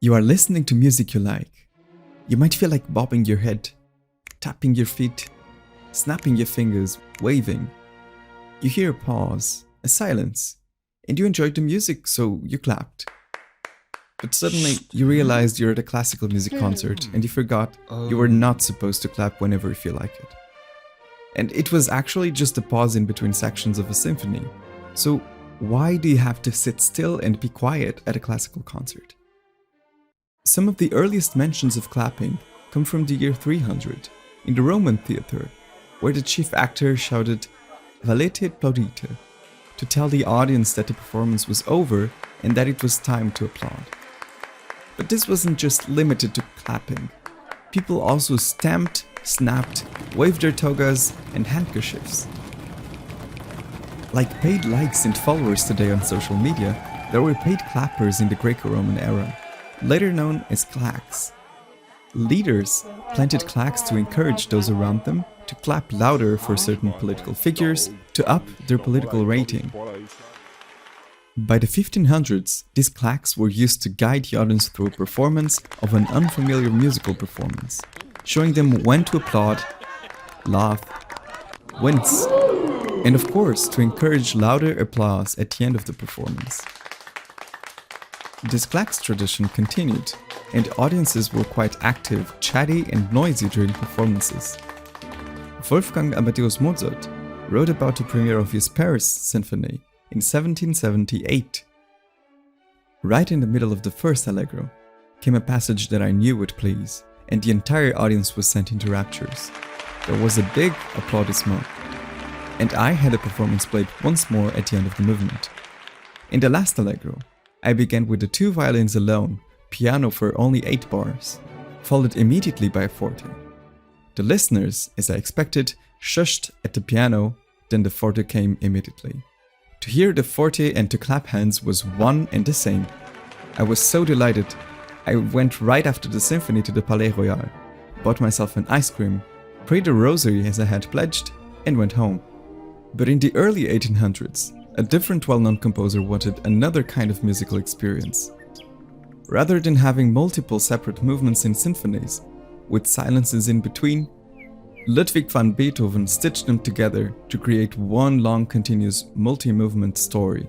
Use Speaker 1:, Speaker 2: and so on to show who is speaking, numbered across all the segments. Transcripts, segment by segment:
Speaker 1: You are listening to music you like. You might feel like bobbing your head, tapping your feet, snapping your fingers, waving. You hear a pause, a silence, and you enjoyed the music, so you clapped. But suddenly, you realized you're at a classical music concert and you forgot you were not supposed to clap whenever you feel like it. And it was actually just a pause in between sections of a symphony. So why do you have to sit still and be quiet at a classical concert? Some of the earliest mentions of clapping come from the year 300 in the Roman theatre, where the chief actor shouted "Valete plaudite" to tell the audience that the performance was over and that it was time to applaud. But this wasn't just limited to clapping. People also stamped, snapped, waved their togas and handkerchiefs. Like paid likes and followers today on social media, there were paid clappers in the Greco-Roman era, later known as claques. Leaders planted claques to encourage those around them to clap louder for certain political figures to up their political rating. By the 1500s, these claques were used to guide the audience through a performance of an unfamiliar musical performance, showing them when to applaud, laugh, wince, and of course to encourage louder applause at the end of the performance. This claques tradition continued, and audiences were quite active, chatty and noisy during performances. Wolfgang Amadeus Mozart wrote about the premiere of his Paris Symphony in 1778. Right in the middle of the first allegro came a passage that I knew would please, and the entire audience was sent into raptures. There was a big applaudissement, and I had a performance played once more at the end of the movement. In the last allegro, I began with the two violins alone, piano for only 8 bars, followed immediately by a forte. The listeners, as I expected, shushed at the piano, then the forte came immediately. To hear the forte and to clap hands was one and the same. I was so delighted. I went right after the symphony to the Palais Royal, bought myself an ice cream, prayed a rosary as I had pledged, and went home. But in the early 1800s, a different well-known composer wanted another kind of musical experience. Rather than having multiple separate movements in symphonies, with silences in between, Ludwig van Beethoven stitched them together to create one long continuous multi-movement story.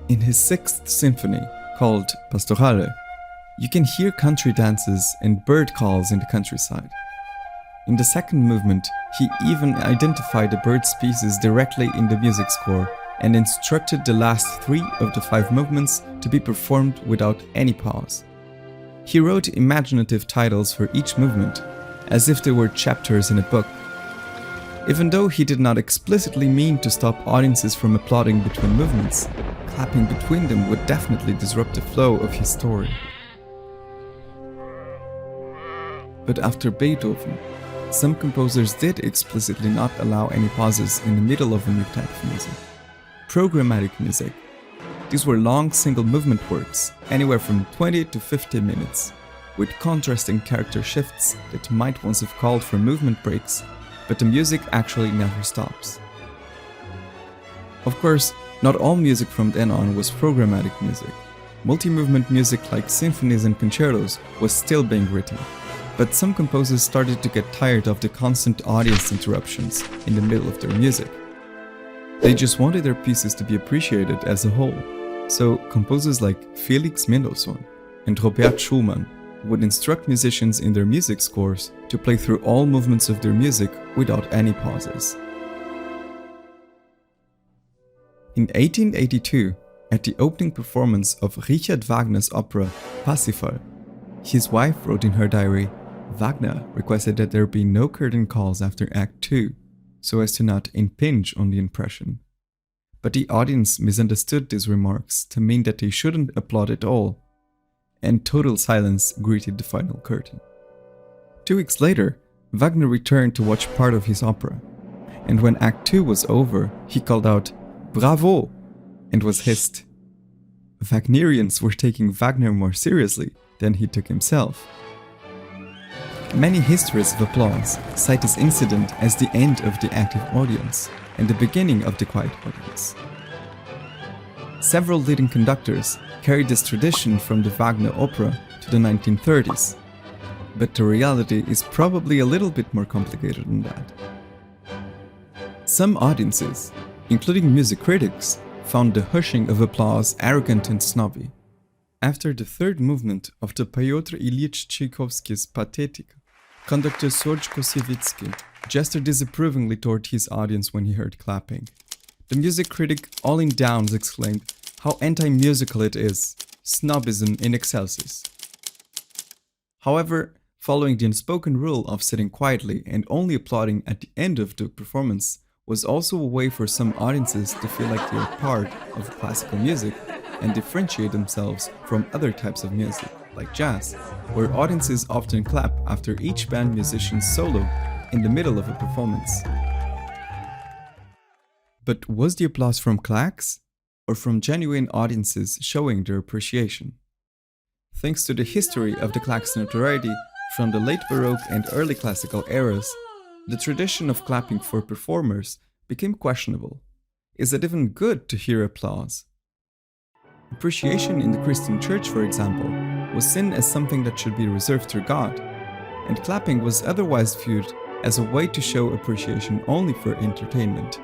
Speaker 1: In his 6th symphony, called Pastorale, you can hear country dances and bird calls in the countryside. In the second movement, he even identified the bird species directly in the music score and instructed the last 3 of the 5 movements to be performed without any pause. He wrote imaginative titles for each movement, as if they were chapters in a book. Even though he did not explicitly mean to stop audiences from applauding between movements, clapping between them would definitely disrupt the flow of his story. But after Beethoven, some composers did explicitly not allow any pauses in the middle of a new type of music. Programmatic music. These were long single movement works, anywhere from 20 to 50 minutes, with contrasting character shifts that might once have called for movement breaks, but the music actually never stops. Of course, not all music from then on was programmatic music. Multi-movement music like symphonies and concertos was still being written, but some composers started to get tired of the constant audience interruptions in the middle of their music. They just wanted their pieces to be appreciated as a whole, so composers like Felix Mendelssohn and Robert Schumann would instruct musicians in their music scores to play through all movements of their music without any pauses. In 1882, at the opening performance of Richard Wagner's opera Parsifal, his wife wrote in her diary, "Wagner requested that there be no curtain calls after Act 2, so as to not impinge on the impression." But the audience misunderstood these remarks to mean that they shouldn't applaud at all, and total silence greeted the final curtain. 2 weeks later, Wagner returned to watch part of his opera, and when Act 2 was over, he called out, "Bravo!" and was hissed. Wagnerians were taking Wagner more seriously than he took himself. Many histories of applause cite this incident as the end of the active audience and the beginning of the quiet audience. Several leading conductors carried this tradition from the Wagner opera to the 1930s. But the reality is probably a little bit more complicated than that. Some audiences, including music critics, found the hushing of applause arrogant and snobby. After the third movement of the Pyotr Ilyich Tchaikovsky's Pathetica, conductor Serge Kossevitsky gestured disapprovingly toward his audience when he heard clapping. The music critic, all in downs, exclaimed how anti-musical it is, snobism in excelsis. However, following the unspoken rule of sitting quietly and only applauding at the end of the performance was also a way for some audiences to feel like they are part of classical music and differentiate themselves from other types of music, like jazz, where audiences often clap after each band musician's solo in the middle of a performance. But was the applause from claques, or from genuine audiences showing their appreciation? Thanks to the history of the claque's notoriety from the late Baroque and early classical eras, the tradition of clapping for performers became questionable. Is it even good to hear applause? Appreciation in the Christian church, for example, was seen as something that should be reserved to God, and clapping was otherwise viewed as a way to show appreciation only for entertainment.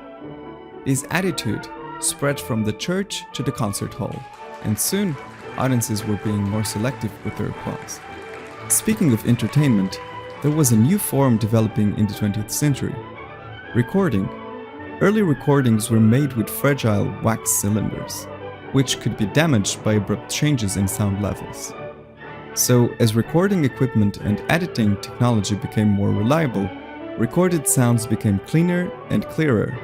Speaker 1: This attitude spread from the church to the concert hall, and soon audiences were being more selective with their applause. Speaking of entertainment, there was a new form developing in the 20th century: recording. Early recordings were made with fragile wax cylinders, which could be damaged by abrupt changes in sound levels. So, as recording equipment and editing technology became more reliable, recorded sounds became cleaner and clearer,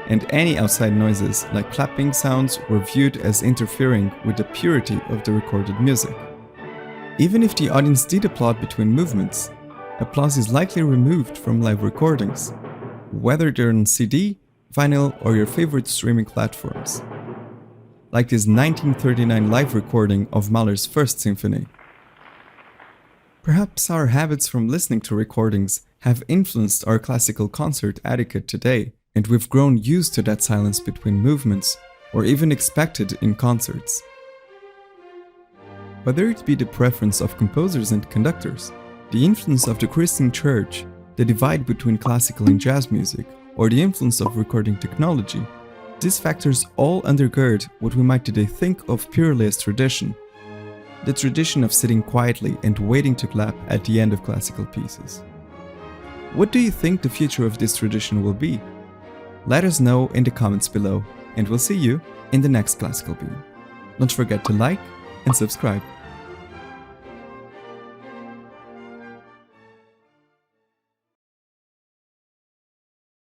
Speaker 1: and any outside noises, like clapping sounds, were viewed as interfering with the purity of the recorded music. Even if the audience did applaud between movements, applause is likely removed from live recordings, whether they're on CD, vinyl, or your favorite streaming platforms. Like this 1939 live recording of Mahler's First Symphony. Perhaps our habits from listening to recordings have influenced our classical concert etiquette today, and we've grown used to that silence between movements, or even expected in concerts. Whether it be the preference of composers and conductors, the influence of the Christian church, the divide between classical and jazz music, or the influence of recording technology, these factors all undergird what we might today think of purely as tradition. The tradition of sitting quietly and waiting to clap at the end of classical pieces. What do you think the future of this tradition will be? Let us know in the comments below, and we'll see you in the next Classical Bean. Don't forget to like and subscribe.